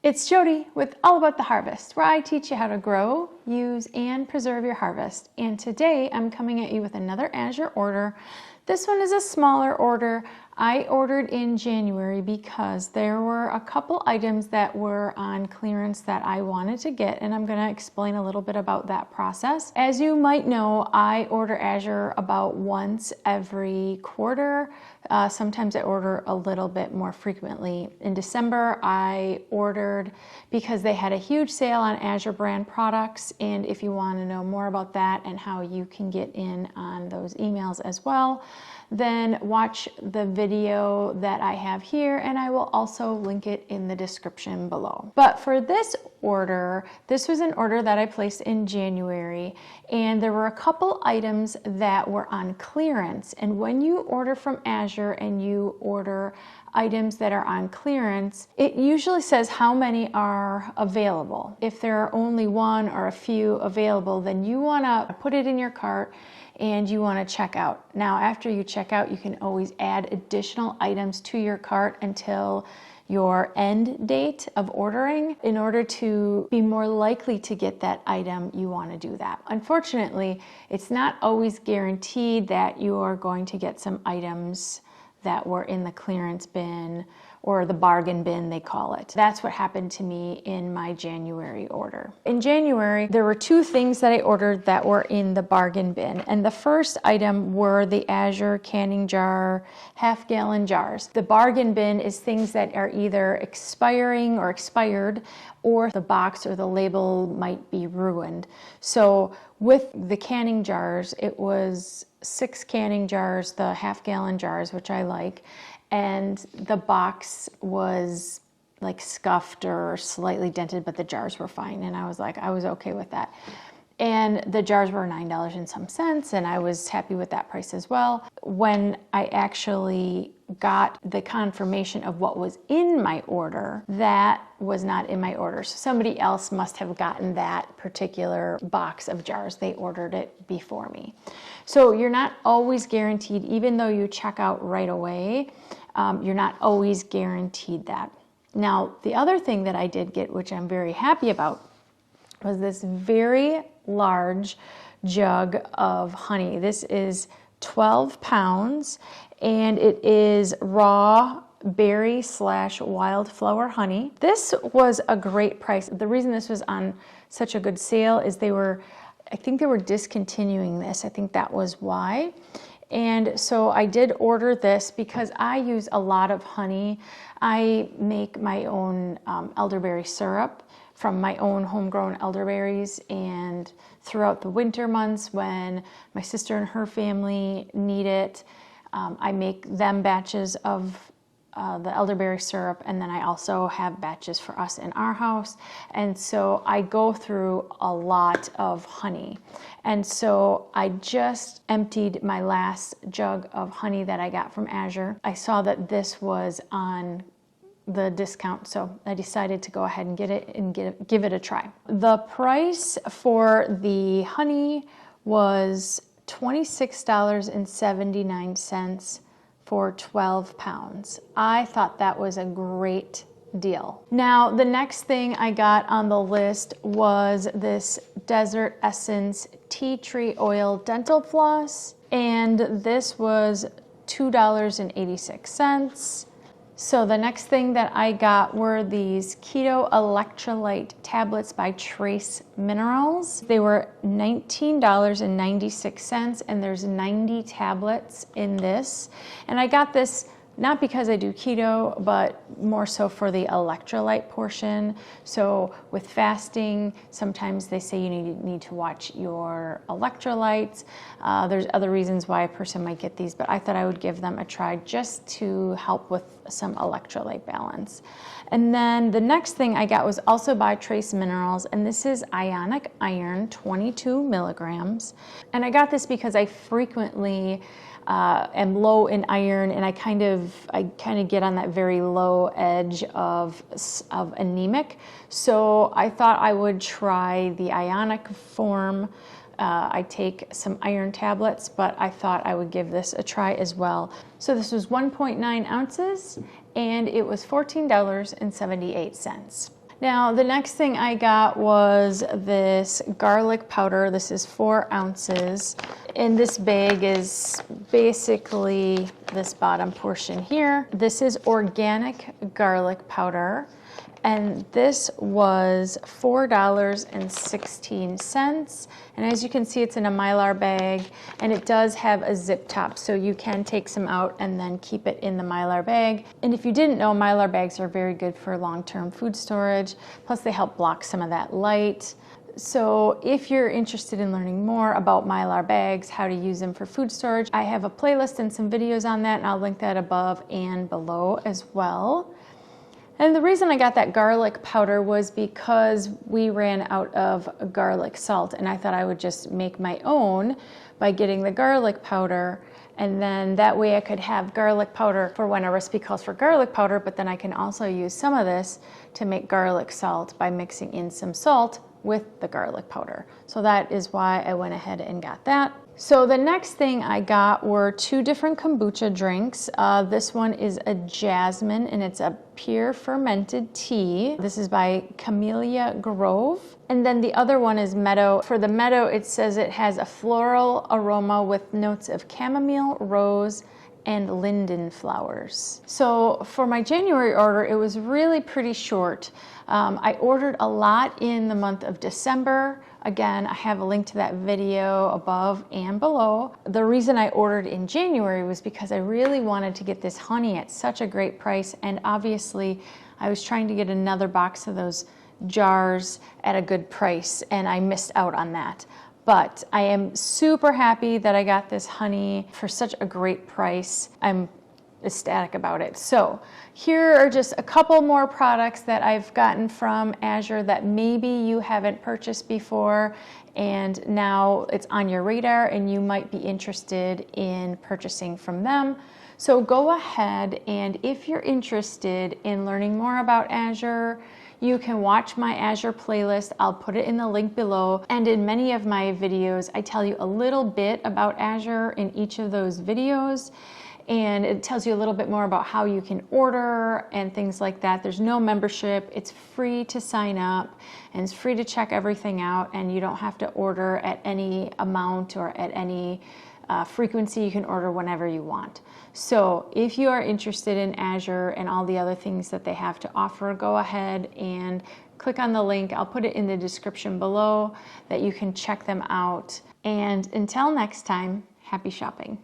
It's Jody with All About the Harvest, where I teach you how to grow, use, and preserve your harvest. And today I'm coming at you with another Azure order. This one is a smaller order. I ordered in January because there were a couple items that were on clearance that I wanted to get, and I'm going to explain a little bit about that process. As you might know, I order Azure about once every quarter. Sometimes I order a little bit more frequently. In December, I ordered because they had a huge sale on Azure brand products, and if you want to know more about that and how you can get in on those emails as well, then watch the video that I have here, and I will also link it in the description below. But for this order, this was an order that I placed in January, and there were a couple items that were on clearance. And when you order from Azure and you order items that are on clearance, it usually says how many are available. If there are only one or a few available, then you want to put it in your cart and you want to check out. Now, after you check out, you can always add additional items to your cart until your end date of ordering. In order to be more likely to get that item, you want to do that. Unfortunately, it's not always guaranteed that you are going to get some items that were in the clearance bin or the bargain bin, they call it. That's what happened to me in my January order. In January, there were two things that I ordered that were in the bargain bin. And the first item were the Azure canning jar, half-gallon jars. The bargain bin is things that are either expiring or expired, or the box or the label might be ruined. So with the canning jars, it was 6 canning jars, the half-gallon jars, which I like, and the box was like scuffed or slightly dented, but the jars were fine, and I was okay with that. And the jars were $9 and some cents, and I was happy with that price as well. When I actually got the confirmation of what was in my order, that was not in my order. So somebody else must have gotten that particular box of jars. They ordered it before me. So you're not always guaranteed, even though you check out right away, you're not always guaranteed that. Now, the other thing that I did get, which I'm very happy about, was this very large jug of honey. This is 12 pounds, and it is raw berry/wildflower honey. This was a great price. The reason this was on such a good sale is I think they were discontinuing this. I think that was why. And so I did order this because I use a lot of honey. I make my own elderberry syrup from my own homegrown elderberries, and throughout the winter months when my sister and her family need it, I make them batches of the elderberry syrup, and then I also have batches for us in our house. And so I go through a lot of honey. And so I just emptied my last jug of honey that I got from Azure. I saw that this was on the discount, so I decided to go ahead and get it and give it a try. The price for the honey was $26.79 for 12 pounds. I thought that was a great deal. Now, the next thing I got on the list was this Desert Essence Tea Tree Oil Dental Floss, and this was $2.86. So the next thing that I got were these Keto Electrolyte tablets by Trace Minerals. They were $19.96, and there's 90 tablets in this. And I got this not because I do keto, but more so for the electrolyte portion. So with fasting, sometimes they say you need to watch your electrolytes. There's other reasons why a person might get these, but I thought I would give them a try just to help with some electrolyte balance. And then the next thing I got was also by Trace Minerals, and this is Ionic Iron, 22 milligrams. And I got this because I frequently am low in iron, and I kind of get on that very low edge of anemic. So I thought I would try the ionic form. I take some iron tablets, but I thought I would give this a try as well. So this was 1.9 ounces, and it was $14.78. Now, the next thing I got was this garlic powder. This is 4 ounces. And this bag is basically this bottom portion here. This is organic garlic powder. And this was $4.16. And as you can see, it's in a Mylar bag, and it does have a zip top, so you can take some out and then keep it in the Mylar bag. And if you didn't know, Mylar bags are very good for long-term food storage, plus they help block some of that light. So if you're interested in learning more about Mylar bags, how to use them for food storage, I have a playlist and some videos on that, and I'll link that above and below as well. And the reason I got that garlic powder was because we ran out of garlic salt, and I thought I would just make my own by getting the garlic powder, and then that way I could have garlic powder for when a recipe calls for garlic powder, but then I can also use some of this to make garlic salt by mixing in some salt with the garlic powder. So that is why I went ahead and got that. So the next thing I got were 2 different kombucha drinks. This one is a jasmine, and it's a pure fermented tea. This is by Camellia Grove. And then the other one is meadow. For the meadow, it says it has a floral aroma with notes of chamomile, rose, and linden flowers. So for my January order, it was really pretty short. I ordered a lot in the month of December. Again, I have a link to that video above and below. The reason I ordered in January was because I really wanted to get this honey at such a great price, and obviously I was trying to get another box of those jars at a good price, and I missed out on that. But I am super happy that I got this honey for such a great price. I'm ecstatic about it. So here are just a couple more products that I've gotten from Azure that maybe you haven't purchased before, and now it's on your radar and you might be interested in purchasing from them. So go ahead, and if you're interested in learning more about Azure, you can watch my Azure playlist. I'll put it in the link below. And in many of my videos, I tell you a little bit about Azure in each of those videos. And it tells you a little bit more about how you can order and things like that. There's no membership. It's free to sign up, and it's free to check everything out. And you don't have to order at any amount or at any frequency. You can order whenever you want. So if you are interested in Azure and all the other things that they have to offer, go ahead and click on the link. I'll put it in the description below that you can check them out. And until next time, happy shopping.